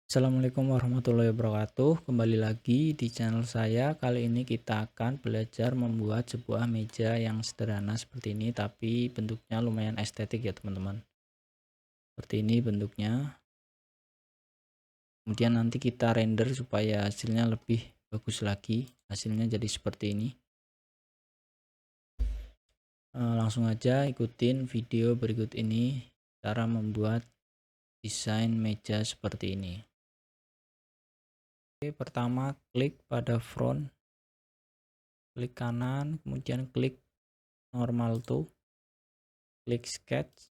Assalamualaikum warahmatullahi wabarakatuh. Kembali lagi di channel saya. Kali ini kita akan belajar membuat sebuah meja yang sederhana seperti ini, tapi bentuknya lumayan estetik ya teman-teman. Seperti ini bentuknya. Kemudian nanti kita render supaya hasilnya lebih bagus lagi. Hasilnya jadi seperti ini. Langsung aja ikutin video berikut ini cara membuat desain meja seperti ini. Oke, pertama klik pada front, klik kanan, kemudian klik normal to, klik sketch,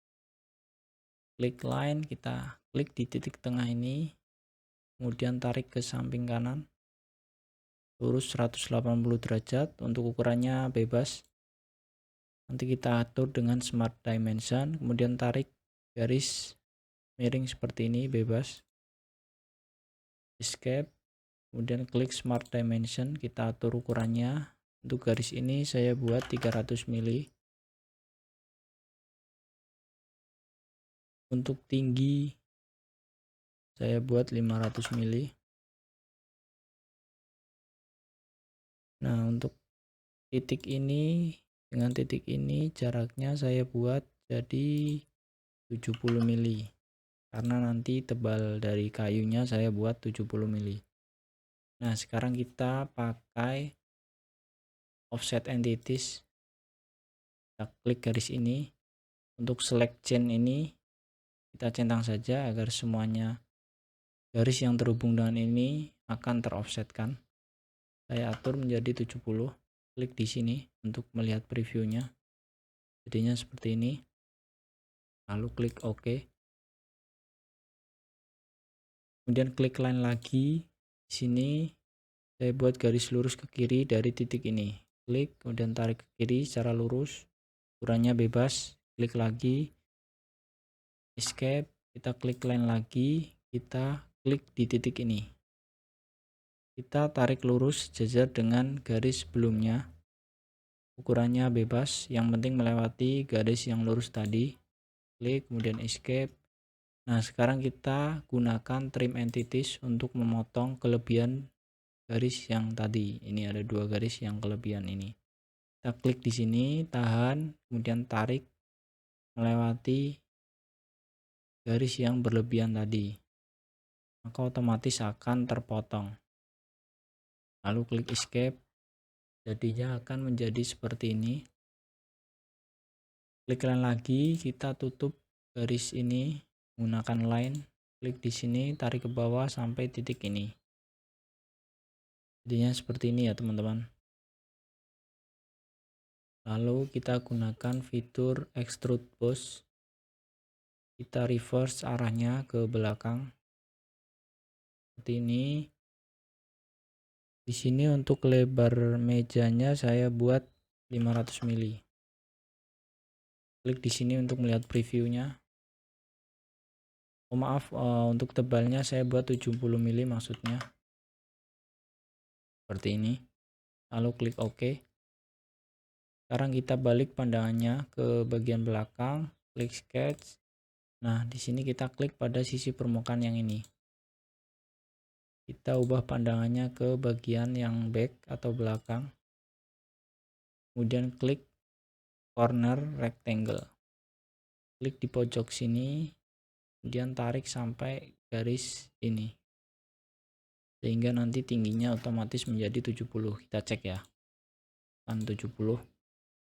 klik line, kita klik di titik tengah ini, kemudian tarik ke samping kanan, lurus 180 derajat. Untuk ukurannya bebas, nanti kita atur dengan smart dimension, kemudian tarik garis miring seperti ini, bebas, escape, kemudian klik smart dimension, kita atur ukurannya. Untuk garis ini saya buat 300 mili. Untuk tinggi saya buat 500 mili. Nah, untuk titik ini dengan titik ini jaraknya saya buat jadi 70 mili, karena nanti tebal dari kayunya saya buat 70 mili. Nah, sekarang kita pakai offset entities, kita klik garis ini. Untuk select chain ini kita centang saja agar semuanya garis yang terhubung dengan ini akan teroffsetkan. Saya atur menjadi 70. Klik di sini untuk melihat previewnya, jadinya seperti ini. Lalu klik OK, kemudian klik line lagi. Di sini saya buat garis lurus ke kiri dari titik ini, klik kemudian tarik ke kiri secara lurus, ukurannya bebas. Klik lagi, escape, kita klik line lagi, kita klik di titik ini, kita tarik lurus sejajar dengan garis sebelumnya, ukurannya bebas, yang penting melewati garis yang lurus tadi. Klik kemudian escape. Nah, sekarang kita gunakan trim entities untuk memotong kelebihan garis yang tadi. Ini ada dua garis yang kelebihan ini. Kita klik di sini, tahan, kemudian tarik melewati garis yang berlebihan tadi, maka otomatis akan terpotong. Lalu klik escape, jadinya akan menjadi seperti ini. Klik line lagi, kita tutup garis ini menggunakan line. Klik di sini, tarik ke bawah sampai titik ini. Jadinya seperti ini ya teman-teman. Lalu kita gunakan fitur extrude boss, kita reverse arahnya ke belakang seperti ini. Di sini untuk lebar mejanya saya buat 500 mili. Klik di sini untuk melihat previewnya. Oh maaf, untuk tebalnya saya buat 70 mili maksudnya, seperti ini. Lalu klik OK. Sekarang kita balik pandangannya ke bagian belakang, klik sketch. Nah, di sini kita klik pada sisi permukaan yang ini. Kita ubah pandangannya ke bagian yang back atau belakang. Kemudian klik corner rectangle. Klik di pojok sini, kemudian tarik sampai garis ini. Sehingga nanti tingginya otomatis menjadi 70. Kita cek ya. Kan 70.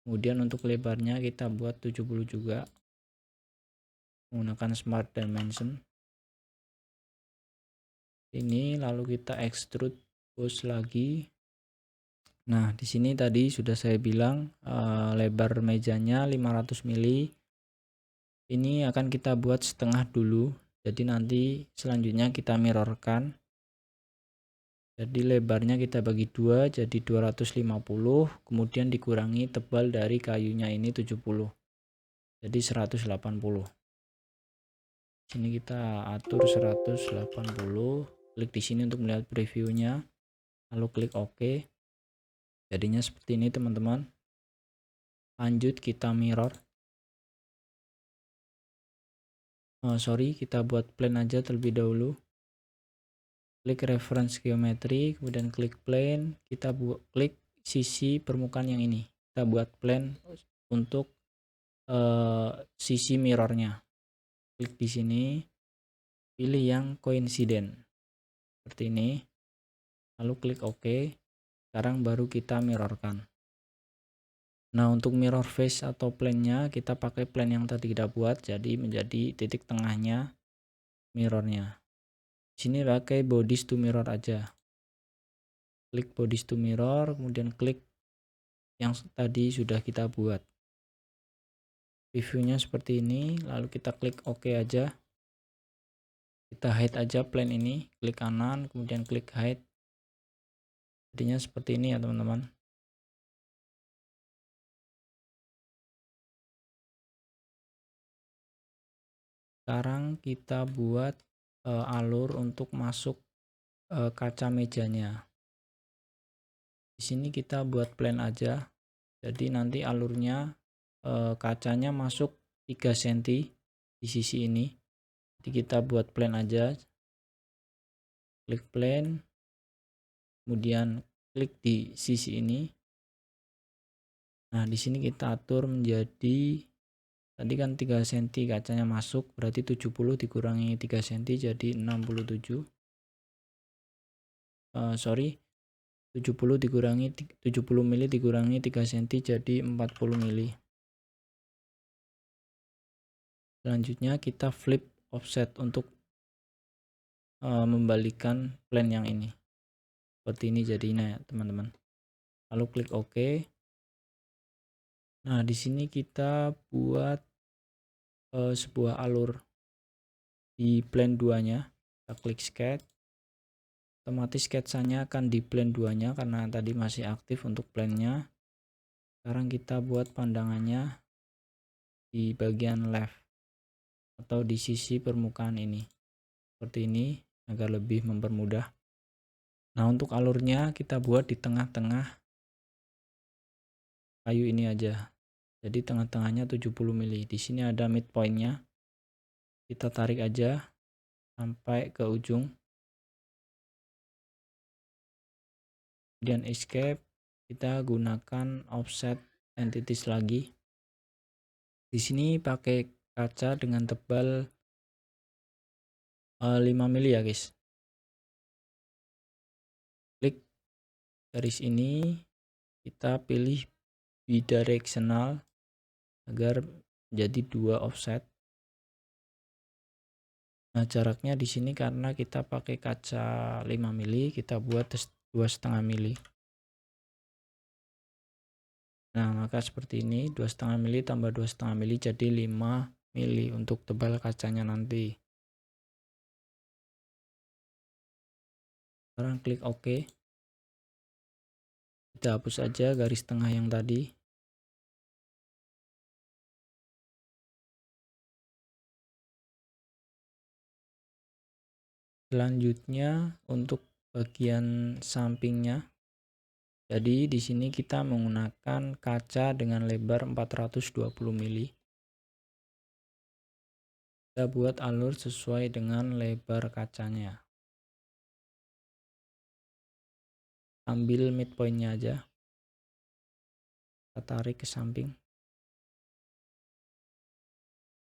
Kemudian untuk lebarnya kita buat 70 juga. Menggunakan smart dimension. Ini lalu kita extrude boss lagi. Nah, di sini tadi sudah saya bilang lebar mejanya 500 mili. Ini akan kita buat setengah dulu. Jadi nanti selanjutnya kita mirrorkan. Jadi lebarnya kita bagi dua jadi 250, kemudian dikurangi tebal dari kayunya ini 70. Jadi 180. Sini kita atur 180. Klik di sini untuk melihat previewnya. Lalu klik OK. Jadinya seperti ini teman-teman. Lanjut kita mirror. Sorry, kita buat plan aja terlebih dahulu. klik reference geometry, kemudian klik plane, kita klik sisi permukaan yang ini, kita buat plane untuk sisi mirrornya. Klik di sini, pilih yang coincident seperti ini, lalu klik OK. Sekarang baru kita mirrorkan. Nah, untuk mirror face atau plane-nya kita pakai plane yang tadi kita buat, jadi menjadi titik tengahnya mirrornya. Di sini pakai bodies to mirror aja. Klik bodies to mirror, kemudian klik yang tadi sudah kita buat. Reviewnya seperti ini, lalu kita klik OK aja. Kita hide aja plane ini, klik kanan, kemudian klik hide. Jadinya seperti ini ya teman-teman. Sekarang kita buat alur untuk masuk kaca mejanya. Di sini kita buat plane aja. Jadi nanti alurnya kacanya masuk 3 cm di sisi ini. Jadi kita buat plane aja. Klik plane. Kemudian klik di sisi ini. Nah, di sini kita atur menjadi, tadi kan 3 cm kacanya masuk, berarti 70 dikurangi 3 cm jadi 67. 70 dikurangi 70 mili dikurangi 3 cm jadi 40 mili. Selanjutnya kita flip offset untuk membalikan plane yang ini. Seperti ini jadinya ya teman-teman. Lalu klik OK. Nah, di sini kita buat sebuah alur di plane 2-nya. Kita klik sketch. Otomatis sketsanya akan di plane 2-nya karena tadi masih aktif untuk plane-nya. Sekarang kita buat pandangannya di bagian left atau di sisi permukaan ini. Seperti ini agar lebih mempermudah. Nah, untuk alurnya kita buat di tengah-tengah kayu ini aja. Jadi tengah-tengahnya 70 mili. Di sini ada midpoint-nya. Kita tarik aja sampai ke ujung. Kemudian escape, kita gunakan offset entities lagi. Di sini pakai kaca dengan tebal 5 mili ya guys. Klik garis ini, kita pilih bidirectional agar jadi 2 offset. Nah, jaraknya di sini karena kita pakai kaca 5 mili, kita buat 2,5 mili. Nah, maka seperti ini, 2,5 mili tambah 2,5 mili jadi 5 mili untuk tebal kacanya nanti. Sekarang klik OK. Kita hapus aja garis tengah yang tadi. Selanjutnya untuk bagian sampingnya. Jadi di sini kita menggunakan kaca dengan lebar 420 mili. Kita buat alur sesuai dengan lebar kacanya. Ambil midpoint-nya aja. Kita tarik ke samping.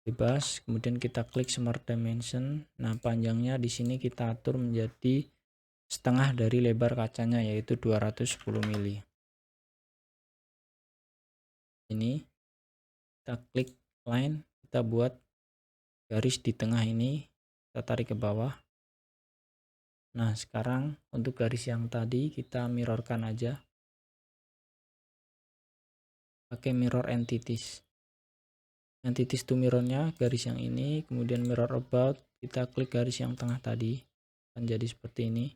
Bebas, kemudian kita klik smart dimension. Nah, panjangnya di sini kita atur menjadi setengah dari lebar kacanya, yaitu 210 mili. Ini kita klik line, kita buat garis di tengah ini, kita tarik ke bawah. Nah, sekarang untuk garis yang tadi kita mirrorkan aja pakai mirror entities. Entities to mirrornya garis yang ini, kemudian mirror about, kita klik garis yang tengah tadi, akan jadi seperti ini.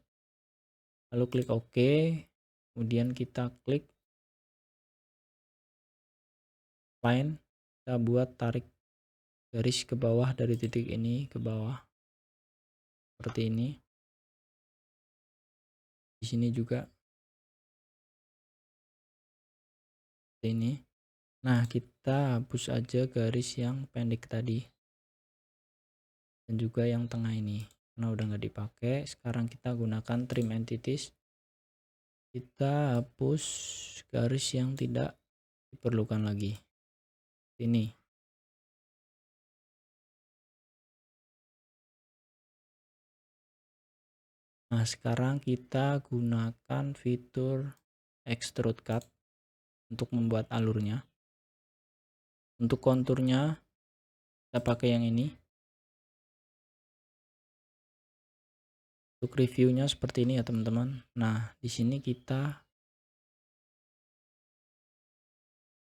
Lalu klik OK, kemudian kita klik line, kita buat tarik garis ke bawah dari titik ini ke bawah seperti ini. Di sini juga seperti ini. Nah, kita hapus aja garis yang pendek tadi dan juga yang tengah ini. karena udah nggak dipakai. Sekarang kita gunakan trim entities, kita hapus garis yang tidak diperlukan lagi. Ini nah, sekarang kita gunakan fitur extrude cut untuk membuat alurnya. Untuk konturnya kita pakai yang ini. Untuk reviewnya seperti ini ya teman-teman. Nah, di sini kita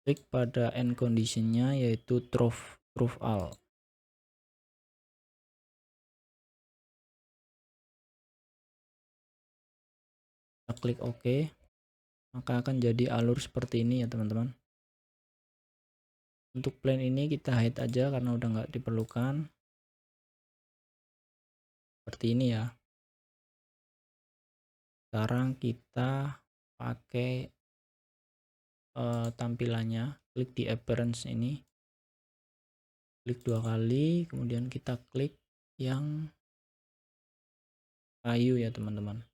klik pada end conditionnya, yaitu true all. Kita klik OK, maka akan jadi alur seperti ini ya teman-teman. Untuk plane ini kita hide aja karena udah nggak diperlukan. Seperti ini ya. Sekarang kita pakai tampilannya, klik di appearance ini, klik 2 kali, kemudian kita klik yang kayu ya teman-teman.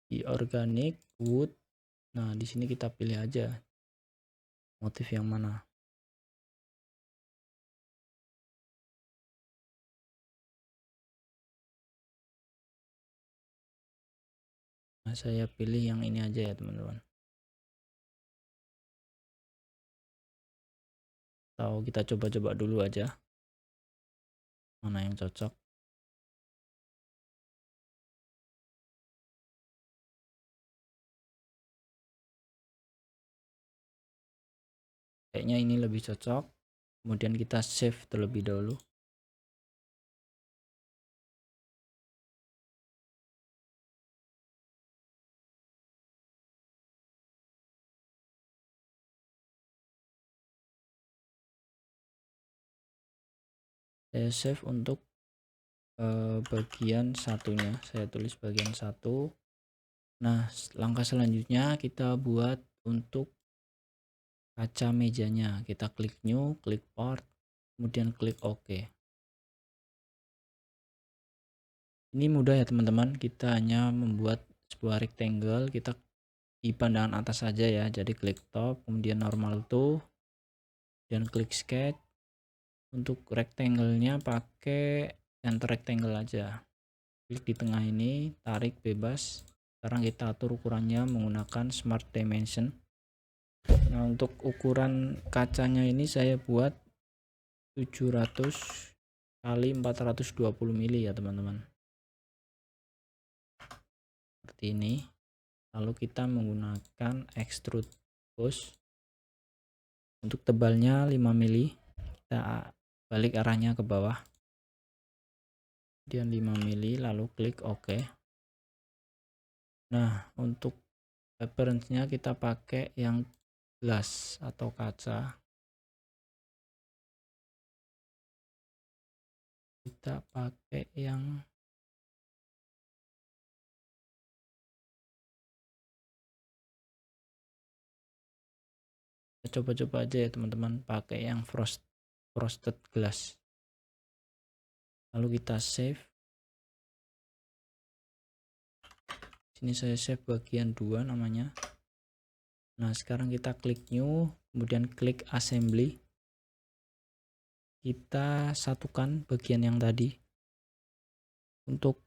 Di organic wood, nah di sini kita pilih aja motif yang mana. Nah, saya pilih yang ini aja ya teman-teman. Atau kita coba-coba dulu aja mana yang cocok. Kayaknya ini lebih cocok. Kemudian kita save terlebih dahulu. Saya save untuk bagian satunya, saya tulis bagian 1. Nah, langkah selanjutnya kita buat untuk kaca mejanya. Kita klik new, klik part, kemudian klik OK. Ini mudah ya teman-teman, kita hanya membuat sebuah rectangle, kita di pandangan atas saja ya. Jadi klik top, kemudian normal to, dan klik sketch. Untuk rectangle-nya pakai center rectangle aja. Klik di tengah ini, tarik bebas. Sekarang kita atur ukurannya menggunakan smart dimension. Nah, untuk ukuran kacanya ini saya buat 700 kali 420 mili ya teman-teman. Seperti ini. Lalu kita menggunakan extrude boss. Untuk tebalnya 5 mili. Kita balik arahnya ke bawah. Kemudian 5 mili, lalu klik OK. Nah, untuk appearance-nya kita pakai yang glass atau kaca. Kita pakai yang coba-coba aja ya teman-teman, pakai yang frosted glass. Lalu kita save. Sini saya save bagian 2 namanya. Nah, sekarang kita klik new, kemudian klik assembly. Kita satukan bagian yang tadi. Untuk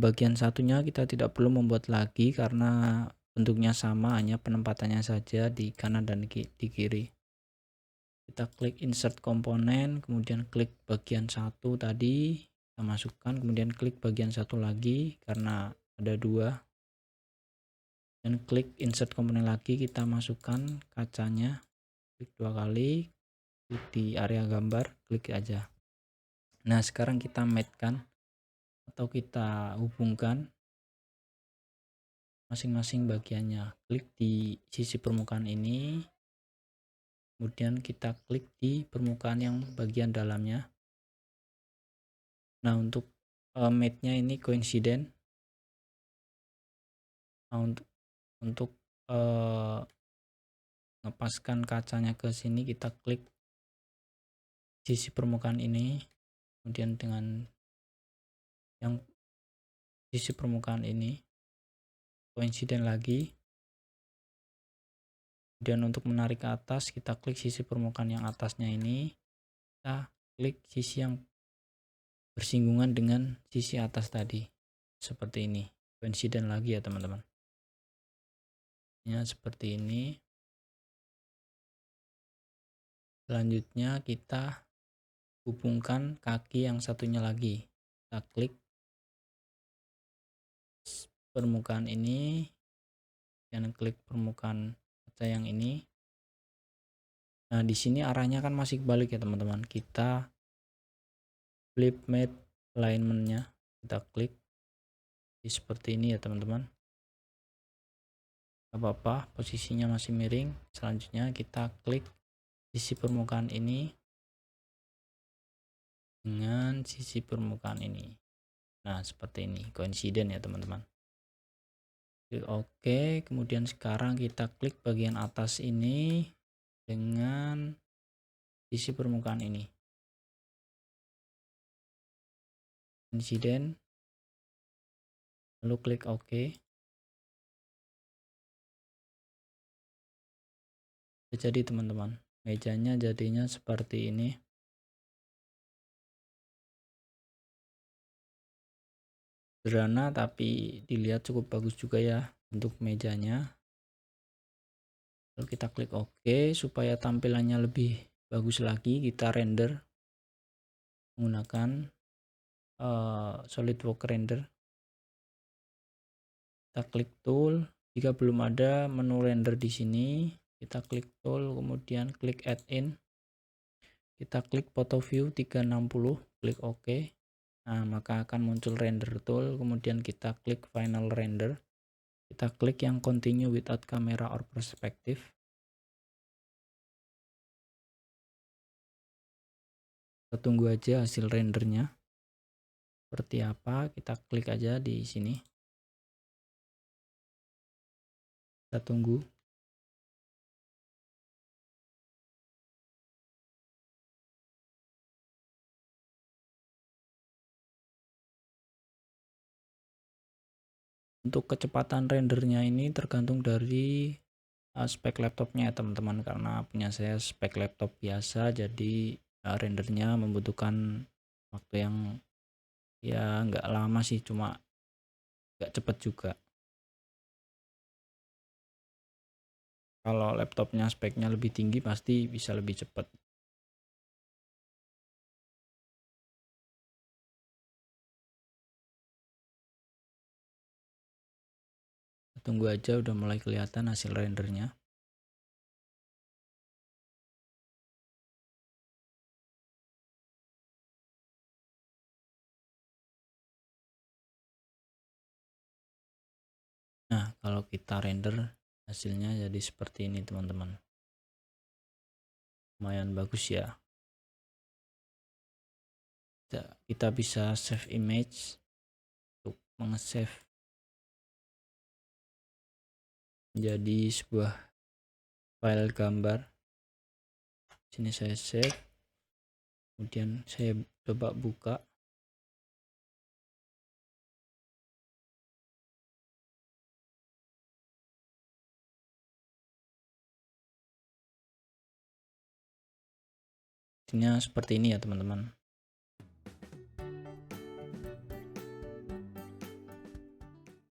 bagian satunya kita tidak perlu membuat lagi karena bentuknya sama, hanya penempatannya saja di kanan dan di kiri. Kita klik insert komponen, kemudian klik bagian 1 tadi, kita masukkan, kemudian klik bagian 1 lagi karena ada 2, dan klik insert komponen lagi, kita masukkan kacanya, klik 2 kali, klik di area gambar, klik aja. Nah, sekarang kita mate-kan atau kita hubungkan masing-masing bagiannya. Klik di sisi permukaan ini, kemudian kita klik di permukaan yang bagian dalamnya. Nah, untuk mate-nya ini coincident. Nah, untuk ngepaskan kacanya ke sini, kita klik sisi permukaan ini, kemudian dengan yang sisi permukaan ini coincident lagi. Kemudian untuk menarik ke atas, kita klik sisi permukaan yang atasnya ini, kita klik sisi yang bersinggungan dengan sisi atas tadi, seperti ini. Coincident lagi ya teman-teman, ya seperti ini. Selanjutnya kita hubungkan kaki yang satunya lagi, kita klik permukaan ini dan klik permukaan kaca yang ini. Nah, di sini arahnya kan masih kebalik ya teman-teman, kita flip mate alignmentnya, kita klik seperti ini ya teman-teman. Gak apa-apa, posisinya masih miring. Selanjutnya kita klik sisi permukaan ini dengan sisi permukaan ini. Nah, seperti ini, coincident ya teman-teman. Klik OK, kemudian sekarang kita klik bagian atas ini dengan sisi permukaan ini. Coincident, lalu klik OK. Jadi teman-teman, mejanya jadinya seperti ini. Sederhana tapi dilihat cukup bagus juga ya untuk mejanya. Lalu kita klik OK. Supaya tampilannya lebih bagus lagi, kita render menggunakan SolidWorks Render. Kita klik tool. Jika belum ada menu render di sini, kita klik tool, kemudian klik add in. Kita klik photo view 360, klik OK. Nah, maka akan muncul render tool, kemudian kita klik final render. Kita klik yang continue without camera or perspective. Kita tunggu aja hasil rendernya seperti apa. Kita klik aja di sini, kita tunggu. Untuk kecepatan rendernya ini tergantung dari spek laptopnya ya teman-teman, karena punya saya spek laptop biasa, jadi rendernya membutuhkan waktu yang ya nggak lama sih, cuma nggak cepet juga. Kalau laptopnya speknya lebih tinggi pasti bisa lebih cepat. Tunggu aja, udah mulai kelihatan hasil rendernya. Nah, kalau kita render hasilnya jadi seperti ini teman-teman. Lumayan bagus ya. Kita bisa save image untuk meng-save menjadi sebuah file gambar. Sini saya save, kemudian saya coba buka. Hasilnya seperti ini ya teman-teman.